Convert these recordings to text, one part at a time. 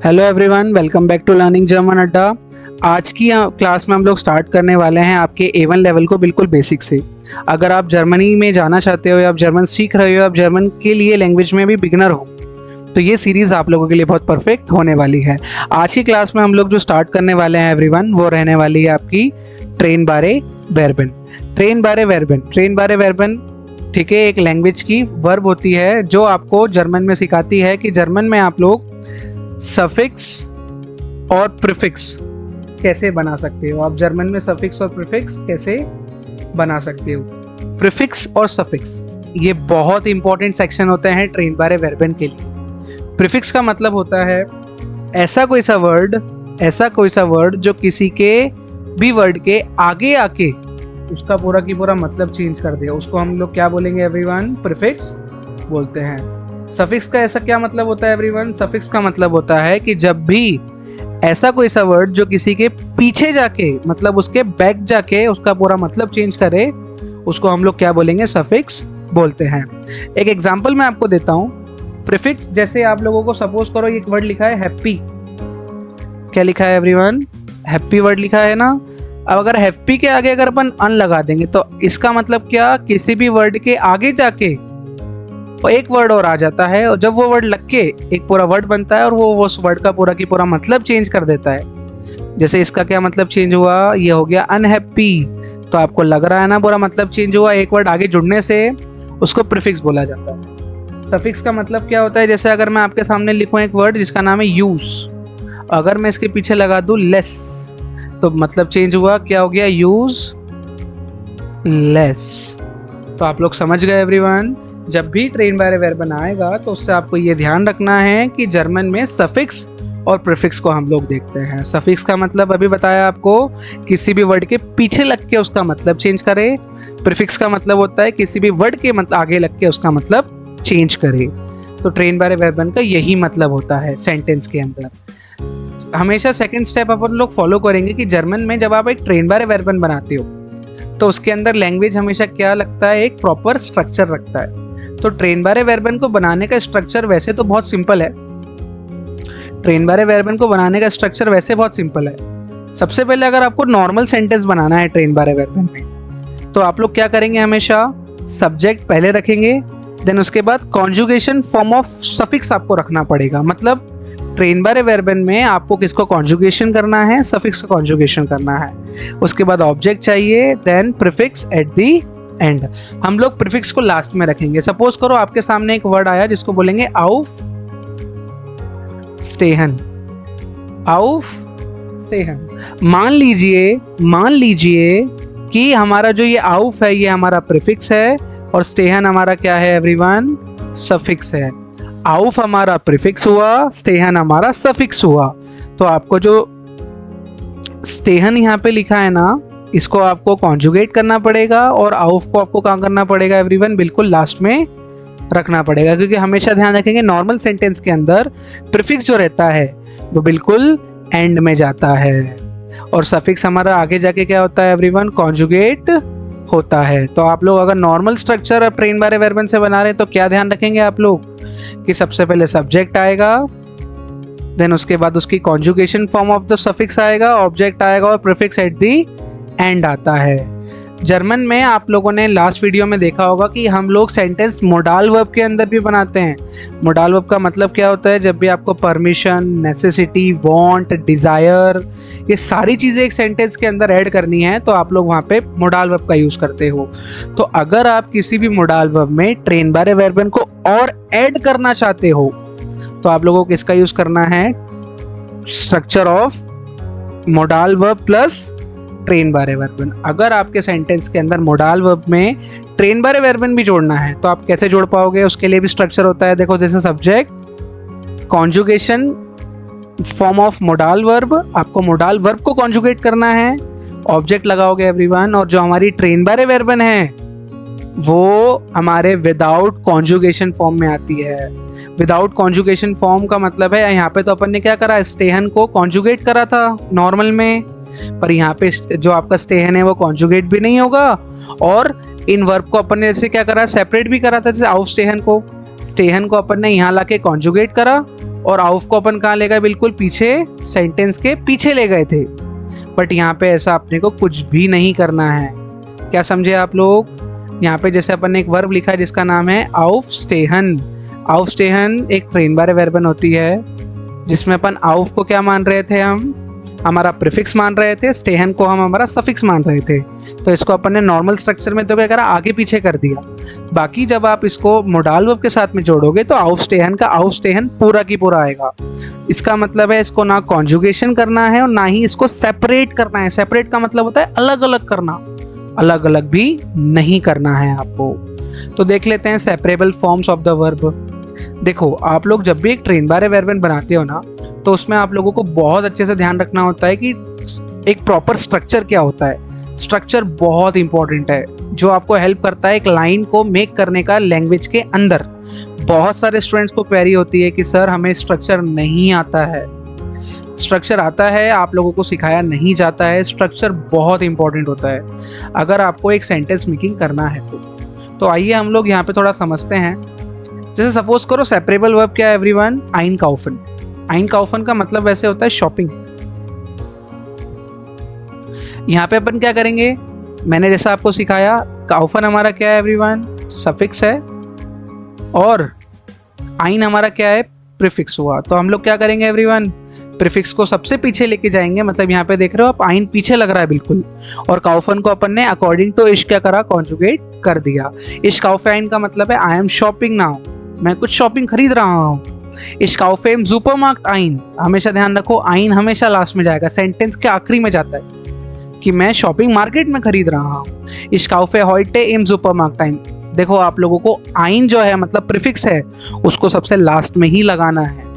Hello everyone, welcome back to learning German Adda. आज की class में हम लोग स्टार्ट करने वाले हैं आपके A1 लेवल को बिल्कुल बेसिक से। अगर आप जर्मनी में जाना चाहते हो या आप जर्मन सीख रहे हो, आप जर्मन के लिए लैंग्वेज में भी बिगनर हो, तो ये सीरीज़ आप लोगों के लिए बहुत परफेक्ट होने वाली है। आज की क्लास में हम लोग जो स्टार्ट करने वाले हैं एवरीवन, वो रहने वाली है आपकी ट्रेन बारे वेर्बन। ट्रेन बारे वेर्बन, ट्रेन बारे वेर्बन, ठीक है, एक लैंग्वेज की वर्ब होती है जो आपको जर्मन में सिखाती है कि जर्मन में आप लोग सफिक्स और प्रीफिक्स कैसे बना सकते हो। आप जर्मन में सफिक्स और प्रीफिक्स कैसे बना सकते हो। प्रीफिक्स और सफिक्स ये बहुत इंपॉर्टेंट सेक्शन होते हैं ट्रेन बारे वेर्बन के लिए। प्रीफिक्स का मतलब होता है ऐसा कोई सा वर्ड जो किसी के भी वर्ड के आगे आके उसका पूरा की पूरा मतलब चेंज कर दे, उसको हम लोग क्या बोलेंगे एवरीवन? प्रीफिक्स बोलते हैं। सफिक्स का ऐसा क्या मतलब होता है एवरीवन? सफिक्स का मतलब होता है कि जब भी ऐसा कोई सा वर्ड जो किसी के पीछे जाके, मतलब उसके बैक जाके उसका पूरा मतलब चेंज करे, उसको हम लोग क्या बोलेंगे? सफिक्स बोलते हैं। एक एग्जांपल मैं आपको देता हूँ। प्रीफिक्स जैसे आप लोगों को सपोज करो एक वर्ड लिखा है हैप्पी। क्या लिखा है एवरीवन? हैप्पी वर्ड लिखा है ना। अब अगर हैप्पी के आगे अगर अपन अन लगा देंगे तो इसका मतलब क्या? किसी भी वर्ड के आगे जाके एक वर्ड और आ जाता है, और जब वो वर्ड लग के एक पूरा वर्ड बनता है और वो उस वर्ड का पूरा की पूरा मतलब चेंज कर देता है। जैसे इसका क्या मतलब चेंज हुआ? ये हो गया अनहैप्पी। तो आपको लग रहा है ना पूरा मतलब चेंज हुआ। एक वर्ड आगे जुड़ने से उसको प्रीफिक्स बोला जाता है। सफिक्स का मतलब क्या होता है? जैसे अगर मैं आपके सामने लिखूं एक वर्ड जिसका नाम है यूज, अगर मैं इसके पीछे लगा दूं लेस, तो मतलब चेंज हुआ, क्या हो गया? Use less. तो आप लोग समझ गए एवरीवन। जब भी ट्रेन बारे वेर्बन आएगा तो उससे आपको ये ध्यान रखना है कि जर्मन में सफिक्स और प्रीफिक्स को हम लोग देखते हैं। सफिक्स का मतलब अभी बताया आपको, किसी भी वर्ड के पीछे लग के उसका मतलब चेंज करे। प्रीफिक्स का मतलब होता है किसी भी वर्ड के मतलब आगे लग के उसका मतलब चेंज करे। तो ट्रेन बारे वेर्बन का यही मतलब होता है सेंटेंस के अंदर। हमेशा सेकेंड स्टेप अपन लोग फॉलो करेंगे कि जर्मन में जब आप एक ट्रेन बारे वेर्बन बनाते हो तो उसके अंदर लैंग्वेज हमेशा क्या लगता है? एक प्रॉपर स्ट्रक्चर रखता है। तो ट्रेन बारे वेर्बन को बनाने का स्ट्रक्चर वैसे तो बहुत सिंपल है। ट्रेन बारे वेर्बन को बनाने का स्ट्रक्चर वैसे बहुत सिंपल है। सबसे पहले अगर आपको नॉर्मल सेंटेंस बनाना है ट्रेन बारे वेर्बन में, तो आप लोग क्या करेंगे? हमेशा सब्जेक्ट पहले रखेंगे, देन उसके बाद कॉन्जुगेशन फॉर्म ऑफ सफिक्स आपको रखना पड़ेगा। मतलब ट्रेन बारे वेर्बन में आपको किसको कॉन्जुगेशन करना है? सफिक्स का कॉन्जुगेशन करना है। उसके बाद ऑब्जेक्ट चाहिए, then prefix at the end. हम लोग प्रीफिक्स को लास्ट में रखेंगे। सपोज करो आपके सामने एक वर्ड आया जिसको बोलेंगे आउफ स्टेहन। आउफ स्टेहन। मान लीजिए कि हमारा जो ये आउफ है ये हमारा प्रीफिक्स है और स्टेहन हमारा क्या है एवरीवन? सफिक्स है। आउफ हमारा प्रीफिक्स हुआ, स्टेहन हमारा सफिक्स हुआ। तो आपको जो स्टेहन यहाँ पे लिखा है ना, इसको आपको कॉन्जुगेट करना पड़ेगा और आउफ को आपको कहाँ करना पड़ेगा एवरीवन? बिल्कुल लास्ट में रखना पड़ेगा, क्योंकि हमेशा ध्यान रखेंगे नॉर्मल सेंटेंस के अंदर प्रीफिक्स जो रहता है वो बिल्कुल एंड में जाता है और सफिक्स हमारा आगे जाके क्या होता है एवरीवन? कॉन्जुगेट होता है। तो आप लोग अगर नॉर्मल स्ट्रक्चर अब ट्रेन बारे वेर्बन से बना रहे हैं तो क्या ध्यान रखेंगे आप लोग कि सबसे पहले सब्जेक्ट आएगा, देन उसके बाद उसकी conjugation form of the suffix आएगा, ऑब्जेक्ट आएगा और प्रीफिक्स एट दी एंड आता है। जर्मन में आप लोगों ने लास्ट वीडियो में देखा होगा कि हम लोग सेंटेंस मोडाल वर्ब के अंदर भी बनाते हैं। मोडाल वर्ब का मतलब क्या होता है? जब भी आपको परमिशन, नेसेसिटी, वांट, डिज़ायर, ये सारी चीज़ें एक सेंटेंस के अंदर ऐड करनी है तो आप लोग वहाँ पे मोडाल वर्ब का यूज़ करते हो। तो अगर आप किसी भी मोडाल वर्ब में ट्रेन बारे वेर्बन को और ऐड करना चाहते हो तो आप लोगों को किसका यूज़ करना है? Structure of modal verb plus train बारे वेर्बन। अगर आपके सेंटेंस के अंदर मोडाल वर्ब में ट्रेन बारे वेर्बन भी जोड़ना है तो आप कैसे जोड़ पाओगे? उसके लिए भी स्ट्रक्चर होता है। देखो, जैसे subject, conjugation form of modal verb, आपको मोडाल वर्ब को कॉन्जुगेट करना है, ऑब्जेक्ट लगाओगे एवरीवन, और जो हमारी ट्रेन बारे वेर्बन है वो हमारे विदाउट कॉन्जुगेशन फॉर्म में आती है। विदाउट कॉन्जुगेशन फॉर्म का मतलब है यहाँ पे तो अपन ने क्या करा? स्टेहन को कॉन्जुगेट करा था नॉर्मल में, पर यहाँ पे जो आपका स्टेहन है वो कॉन्जुगेट भी नहीं होगा और इन वर्ब को अपन ने ऐसे क्या करा? सेपरेट भी करा था। जैसे आउफ स्टेहन को अपन ने यहाँ लाके कॉन्जुगेट करा और आउफ को अपन कहाँ ले गए, बिल्कुल पीछे, सेंटेंस के पीछे ले गए थे। बट यहाँ पे ऐसा अपने को कुछ भी नहीं करना है। क्या समझे आप लोग? यहाँ पे जैसे अपन ने एक वर्ब लिखा है जिसका नाम है aufstehen। aufstehen एक ट्रेन बारे वर्बन होती है जिसमें अपन auf को क्या मान रहे थे, हम हमारा प्रीफिक्स मान रहे थे, स्टेहन को हम हमारा सफिक्स मान रहे थे। तो इसको अपन ने नॉर्मल स्ट्रक्चर में तो क्या करा, आगे पीछे कर दिया। बाकी जब आप इसको मोडाल वर्ब के साथ में जोड़ोगे तो aufstehen का aufstehen पूरा की पूरा आएगा। इसका मतलब है इसको ना कॉन्जुगेशन करना है और ना ही इसको सेपरेट करना है। सेपरेट का मतलब होता है अलग अलग करना, अलग अलग भी नहीं करना है आपको। तो देख लेते हैं separable forms of the verb. देखो आप लोग जब भी एक ट्रेन बारे वर्बन बनाते हो ना, तो उसमें आप लोगों को बहुत अच्छे से ध्यान रखना होता है कि एक प्रॉपर स्ट्रक्चर क्या होता है। स्ट्रक्चर बहुत इंपॉर्टेंट है जो आपको हेल्प करता है एक लाइन को मेक करने का लैंग्वेज के अंदर। बहुत सारे स्टूडेंट्स को क्वेरी होती है कि सर हमें स्ट्रक्चर नहीं आता है। स्ट्रक्चर आता है, आप लोगों को सिखाया नहीं जाता है। स्ट्रक्चर बहुत इंपॉर्टेंट होता है अगर आपको एक सेंटेंस मेकिंग करना है तो आइए हम लोग यहाँ पे थोड़ा समझते हैं। जैसे सपोज करो सेपरेबल वर्ब क्या है एवरीवन, einkaufen। einkaufen का मतलब वैसे होता है शॉपिंग। यहाँ पे अपन क्या करेंगे, मैंने जैसा आपको सिखाया, kaufen हमारा क्या है एवरीवन, सफिक्स है, और ein हमारा क्या है, प्रीफिक्स हुआ। तो हम लोग क्या करेंगे एवरीवन, प्रीफिक्स को सबसे पीछे लेके जाएंगे। मतलब यहाँ पे देख रहे हो आप, ein पीछे लग रहा है बिल्कुल, और kaufen को अपन ने अकॉर्डिंग टू इश क्या करा, कॉन्जुगेट कर दिया। इश kaufe ein का मतलब है आई एम शॉपिंग नाउ, मैं कुछ शॉपिंग खरीद रहा हूँ। इश kaufe im Supermarkt ein, हमेशा ध्यान रखो ein हमेशा लास्ट में जाएगा, सेंटेंस के आखिरी में जाता है कि मैं शॉपिंग मार्केट में खरीद रहा हूँ। इश kaufe heute im Supermarkt ein, देखो आप लोगों को ein जो है मतलब प्रीफिक्स है उसको सबसे लास्ट में ही लगाना है।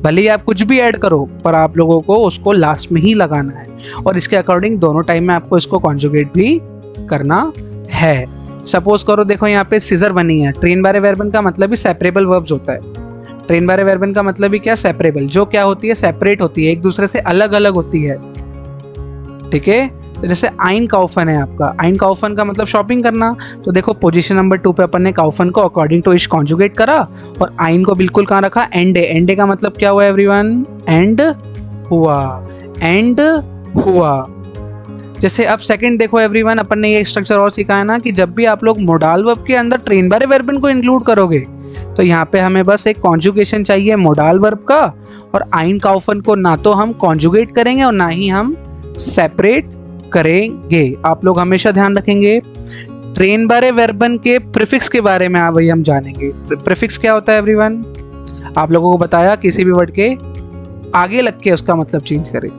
भले ही आप कुछ भी ऐड करो पर आप लोगों को उसको लास्ट में ही लगाना है, और इसके अकॉर्डिंग दोनों टाइम में आपको इसको कॉन्जुगेट भी करना है। सपोज करो देखो यहाँ पे सीजर बनी है। ट्रेन बारे वर्बन का मतलब ही सेपरेबल वर्ब्स होता है। ट्रेन बारे वर्बन का मतलब ही क्या, सेपरेबल, जो क्या होती है, सेपरेट होती है, एक दूसरे से अलग अलग होती है। ठीक है, तो जैसे einkaufen है आपका, einkaufen का मतलब शॉपिंग करना। तो देखो पोजीशन नंबर 2 पे अपन ने kaufen को अकॉर्डिंग टू इश कॉन्जुगेट करा और ein को बिल्कुल कहाँ रखा, एंड। एंड का मतलब क्या हुआ एवरीवन, एंड हुआ, एंड हुआ। जैसे अब सेकंड देखो एवरीवन, अपन ने ये स्ट्रक्चर और सिखाया ना कि जब भी आप लोग मोडाल वर्ब के अंदर ट्रेन बारे वर्बन को इंक्लूड करोगे तो यहाँ पे हमें बस एक कॉन्जुगेशन चाहिए मोडाल वर्ब का, और einkaufen को ना तो हम कॉन्जुगेट करेंगे और ना ही हम सेपरेट करेंगे। आप लोग हमेशा ध्यान रखेंगे। ट्रेन बारे वर्बन के प्रीफिक्स के बारे में वही हम जानेंगे। प्रीफिक्स क्या होता है एवरीवन, आप लोगों को बताया, किसी भी वर्ड के आगे लग के उसका मतलब चेंज करें।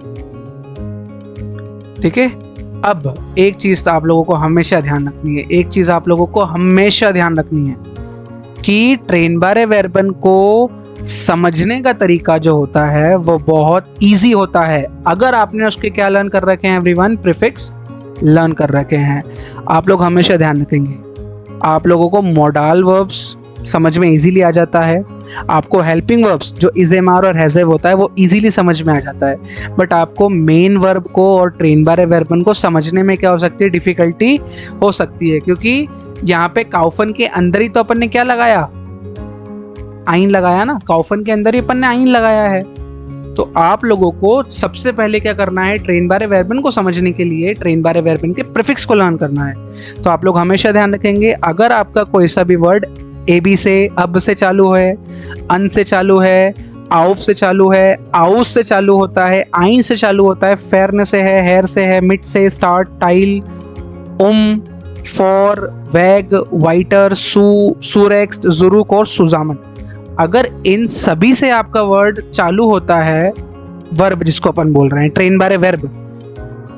ठीक है, अब एक चीज आप लोगों को हमेशा ध्यान रखनी है, एक चीज आप लोगों को हमेशा ध्यान रखनी है कि ट्रेन बारे वर्बन को समझने का तरीका जो होता है वो बहुत इजी होता है अगर आपने उसके क्या लर्न कर रखे हैं एवरीवन, प्रीफिक्स लर्न कर रखे हैं। आप लोग हमेशा ध्यान रखेंगे, आप लोगों को मोडाल वर्ब्स समझ में इजीली आ जाता है, आपको हेल्पिंग वर्ब्स जो इज एम आर और हैज हैव होता है वो इजीली समझ में आ जाता है। बट आपको मेन वर्ब को और ट्रेन बारे वर्बन को समझने में क्या हो सकती है, डिफिकल्टी हो सकती है, क्योंकि यहाँ पे kaufen के अंदर ही तो अपन ने क्या लगाया, ein लगाया ना, kaufen के अंदर ही अपन ने ein लगाया है। तो आप लोगों को सबसे पहले क्या करना है, ट्रेन बारे वर्बन को समझने के लिए ट्रेन बारे वर्बन के प्रीफिक्स को लर्न करना है। तो आप लोग हमेशा ध्यान रखेंगे, अगर आपका कोई सा भी वर्ड ab से, अब से चालू है, अन से चालू है, auf से चालू है, aus से चालू होता है, ein से चालू होता है, फेरन से है, हेयर से है, मिट से, स्टार्ट, टाइल, फॉर, वैग, वाइटर, सुरेक्स, जुरुक और सुजामन, अगर इन सभी से आपका वर्ड चालू होता है, वर्ब जिसको अपन बोल रहे हैं ट्रेन बारे वर्ब,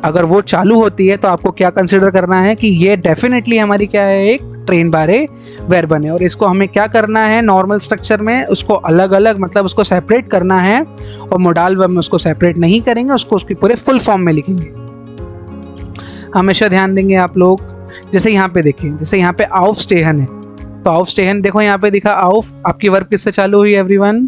अगर वो चालू होती है तो आपको क्या कंसिडर करना है कि ये डेफिनेटली हमारी क्या है, एक ट्रेन बारे वर्बन है। और इसको हमें क्या करना है, नॉर्मल स्ट्रक्चर में उसको अलग अलग मतलब उसको सेपरेट करना है, और मोडाल वर्ब में उसको सेपरेट नहीं करेंगे, उसको उसकी पूरे फुल फॉर्म में लिखेंगे। हमेशा ध्यान देंगे आप लोग। जैसे यहाँ पे देखिए, जैसे यहाँ पे aufstehen है, तो aufstehen देखो यहाँ पे दिखा, auf आपकी वर्ब किससे चालू हुई एवरीवन,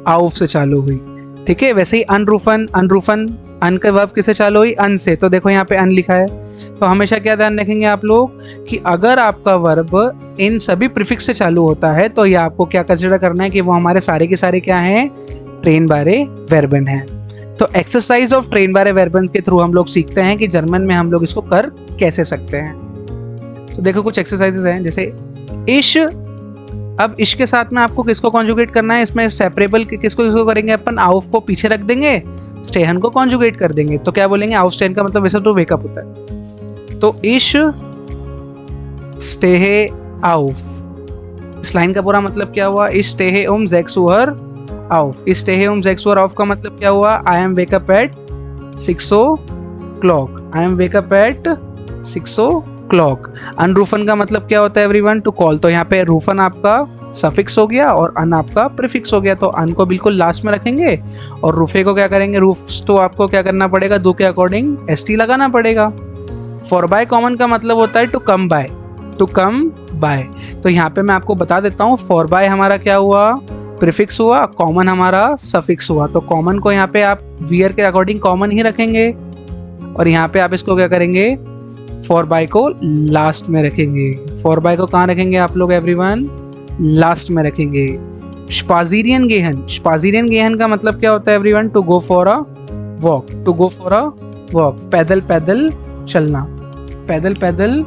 auf से चालू हुई। ठीक है, वैसे ही unrufen, unrufen अन का वर्ब किससे चालू हुई? अन से। तो देखो यहाँ पे अन लिखा है। तो हमेशा क्या ध्यान रखेंगे आप लोग कि अगर आपका वर्ब इन सभी प्रीफिक्स से चालू होता है तो ये आपको क्या कंसिडर करना है कि वो हमारे सारे के सारे क्या हैं? ट्रेन बारे वर्बन हैं। तो एक्सरसाइज ऑफ ट्रेन बारे वर्बन के थ्रू हम लोग सीखते हैं कि जर्मन में हम लोग इसको कर कैसे सकते हैं। तो देखो कुछ एक्सरसाइजेस हैं, जैसे इश। अब इश के साथ में आपको किसको कॉन्जुगेट करना है? इसमें सेपरेबल किसको करेंगे अपन? आउफ को पीछे रख देंगे, स्टेहन को कॉन्जुगेट कर देंगे। तो क्या बोलेंगे? आउफ स्टेहन का मतलब वैसे तो वेकअप होता है। तो इश स्टेहे आउफ, इस लाइन का पूरा मतलब क्या हुआ? इश स्टेहे उम 6 Uhr auf। इस स्टेहे उम 6 Uhr auf का मतलब क्या हुआ? I am wake up at 6 o'clock। I am wake up at 6 o'clock। अनरूफन का मतलब क्या होता है एवरीवन? To call. तो यहाँ पे रूफन आपका सफिक्स हो गया और अन आपका प्रीफिक्स हो गया। तो अन को बिल्कुल लास्ट में रखेंगे और रूफे को क्या करेंगे? रूफ्स तो आपको क्या करना पड़ेगा? दो के अकॉर्डिंग st लगाना पड़ेगा। फॉर बाय कॉमन का मतलब होता है to come by, to come by. तो यहाँ पे मैं आपको बता देता हूँ, फॉर बाय हमारा क्या हुआ? प्रीफिक्स हुआ, कॉमन हमारा सफिक्स हुआ। तो कॉमन को यहाँ पे आप वियर के अकॉर्डिंग कॉमन ही रखेंगे और यहाँ पे आप इसको क्या करेंगे? फॉर बाय को लास्ट में रखेंगे। फॉर बाय को कहाँ रखेंगे आप लोग एवरीवन? लास्ट में रखेंगे। स्पाजीरियन गेहन, स्पाजीरियन गेहन का मतलब क्या होता है everyone? To go for a walk, to go for a walk. पैदल पैदल चलना, पैदल पैदल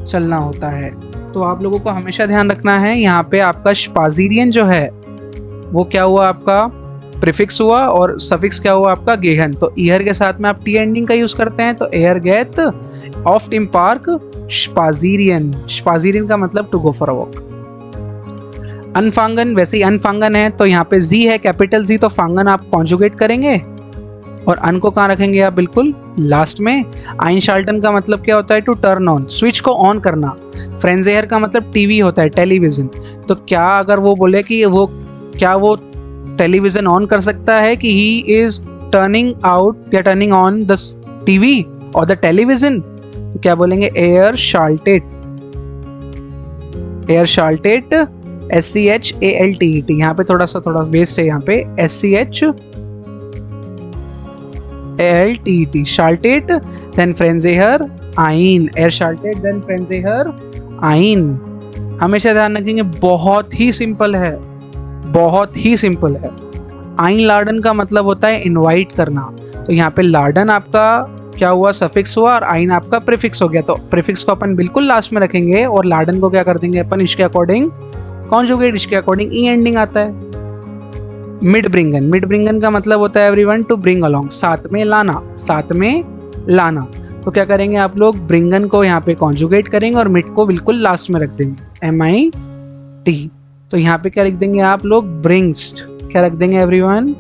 चलना होता है। तो आप लोगों को हमेशा ध्यान रखना है, यहाँ पे आपका स्पाजीरियन जो है वो क्या हुआ? आपका प्रीफिक्स हुआ और सफिक्स क्या हुआ? आपका गेहन। तो ईयर के साथ में आप टी एंडिंग का यूज करते हैं। तो एयर गेट ऑफ टिम पार्क स्पाजीरियन, स्पाजीरियन का मतलब to go for a walk. अनफांगन, वैसे ही अनफांगन है तो यहाँ पे जी है, कैपिटल जी, तो फांगन आप कॉन्जुगेट करेंगे और अन को कहाँ रखेंगे आप? बिल्कुल लास्ट में। आइनशाल्टन का मतलब क्या होता है? टू टर्न ऑन, स्विच को ऑन करना। फ्रेंजेयर का मतलब टीवी होता है, टेलीविजन। तो क्या अगर वो बोले कि वो क्या वो टेलीविजन ऑन कर सकता है कि ही इज टर्निंग आउट या टर्निंग ऑन द टीवी और द टेलीविजन? तो क्या बोलेंगे? एयर शाल्टेड, एयर शाल्टेड SCHALTET। यहाँ पे थोड़ा वेस्ट है, यहाँ पे SCHALTET, शाल्टेड। देन फ्रेंजेयर आइन, एयर शाल्टेड देन फ्रेंजेयर आइन। हमेशा ध्यान रखेंगे, बहुत ही सिंपल है, बहुत ही सिंपल है। आइन लार्डन का मतलब होता है इनवाइट करना। तो यहाँ पे लार्डन आपका क्या हुआ? सफिक्स हुआ और आइन आपका प्रीफिक्स हो गया। तो प्रीफिक्स को अपन बिल्कुल लास्ट में रखेंगे और लार्डन को क्या कर देंगे अपन? इसके अकॉर्डिंग कॉन्जुगेट, इसके अकॉर्डिंग ई एंडिंग आता है। मिड ब्रिंगन, मिड ब्रिंगन का मतलब होता है एवरीवन टू ब्रिंग अलोंग, साथ में लाना, साथ में लाना। तो क्या करेंगे आप लोग? ब्रिंगन को यहाँ पे कॉन्जुगेट करेंगे और मिड को बिल्कुल लास्ट में रख देंगे, MIT। तो यहाँ पे क्या लिख देंगे आप लोग? ब्रिंग्स्ड। क्या रख देंगे एवरीवन?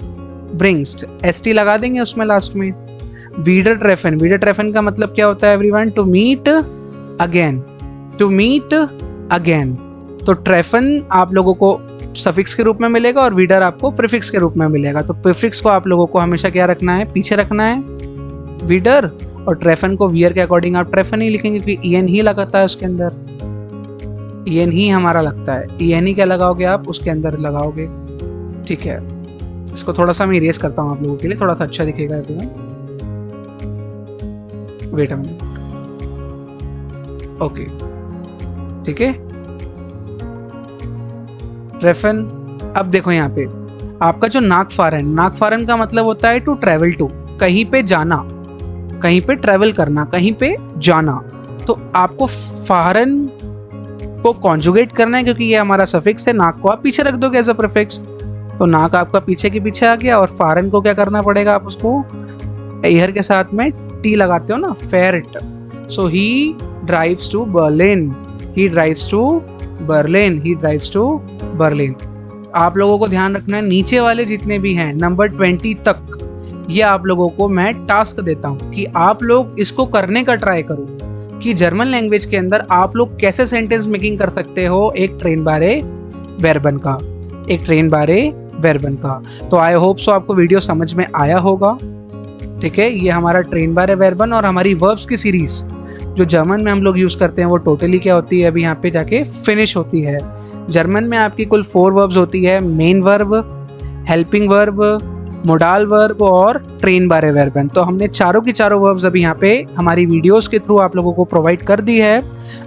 ब्रिंग्स्ड। ST लगा देंगे उसमें लास्ट में। वीडर ट्रेफन, वीडर ट्रेफन का मतलब क्या होता है everyone? To meet again, to meet again. तो ट्रेफन आप लोगों को सफिक्स के रूप में मिलेगा और वीडर आपको प्रीफिक्स के रूप में मिलेगा। तो प्रीफिक्स को आप लोगों को हमेशा क्या रखना है? पीछे रखना है, वीडर। और ट्रेफन को वियर के अकॉर्डिंग आप ट्रेफन ही लिखेंगे क्योंकि EN ही लगाता है उसके अंदर, EN ही हमारा लगता है। EN ही क्या लगाओगे आप? उसके अंदर लगाओगे। ठीक है, इसको थोड़ा सा मैं इरेज करता हूँ आप लोगों के लिए, थोड़ा सा अच्छा दिखेगा। वेट अ मिनट, ओके, ठीक है। ट्रेफन। अब देखो यहाँ पे आपका जो नागफारन, नागफारन का मतलब होता है टू ट्रेवल टू, कहीं पे जाना, कहीं पे ट्रेवल करना, कहीं पे जाना। तो आपको फारन को कॉन्जुगेट करना है क्योंकि ये हमारा सफिक्स है। नाक को आप पीछे रख दोगे एज अ प्रीफिक्स, तो नाक आपका पीछे के पीछे आ गया। और फारन को क्या करना पड़ेगा? आप उसको एयर के साथ में टी लगाते हो ना, फेयरट। So he drives to Berlin, he drives to Berlin, he drives to Berlin. आप लोगों को ध्यान रखना है, नीचे वाले जितने भी हैं नंबर 20 तक, ये आप लोगों को मैं टास्क देता हूं कि आप लोग इसको करने का ट्राई करो कि जर्मन लैंग्वेज के अंदर आप लोग कैसे सेंटेंस मेकिंग कर सकते हो एक ट्रेन बारे वर्बन का, एक ट्रेन बारे वर्बन का। तो आई होप सो आपको वीडियो समझ में आया होगा। ठीक है, ये हमारा ट्रेन बारे वर्बन और हमारी वर्ब्स की सीरीज जो जर्मन में हम लोग यूज करते हैं वो टोटली क्या होती है, अभी यहाँ पे जाके फिनिश होती है। जर्मन में आपकी कुल 4 वर्ब्स होती है, main verb, helping verb, modal verb और ट्रेन बारे वर्बन। तो हमने चारों की चारों वर्ब्स अभी यहाँ पे हमारी वीडियोस के थ्रू आप लोगों को प्रोवाइड कर दी है।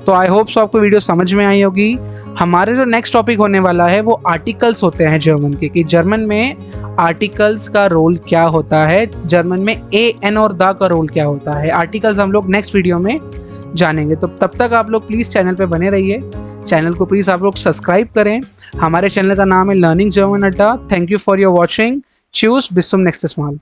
तो आई होप सो आपको वीडियो समझ में आई होगी। हमारे जो नेक्स्ट टॉपिक होने वाला है वो आर्टिकल्स होते हैं जर्मन के, कि जर्मन में आर्टिकल्स का रोल क्या होता है, जर्मन में ए एन और द का रोल क्या होता है। आर्टिकल्स हम लोग नेक्स्ट वीडियो में जानेंगे। तो तब तक आप लोग प्लीज़ चैनल पे बने रहिए, चैनल को प्लीज़ आप लोग सब्सक्राइब करें। हमारे चैनल का नाम है लर्निंग जर्मन अड्डा। Thank you for your watching. Tschüss, bis zum nächsten Mal.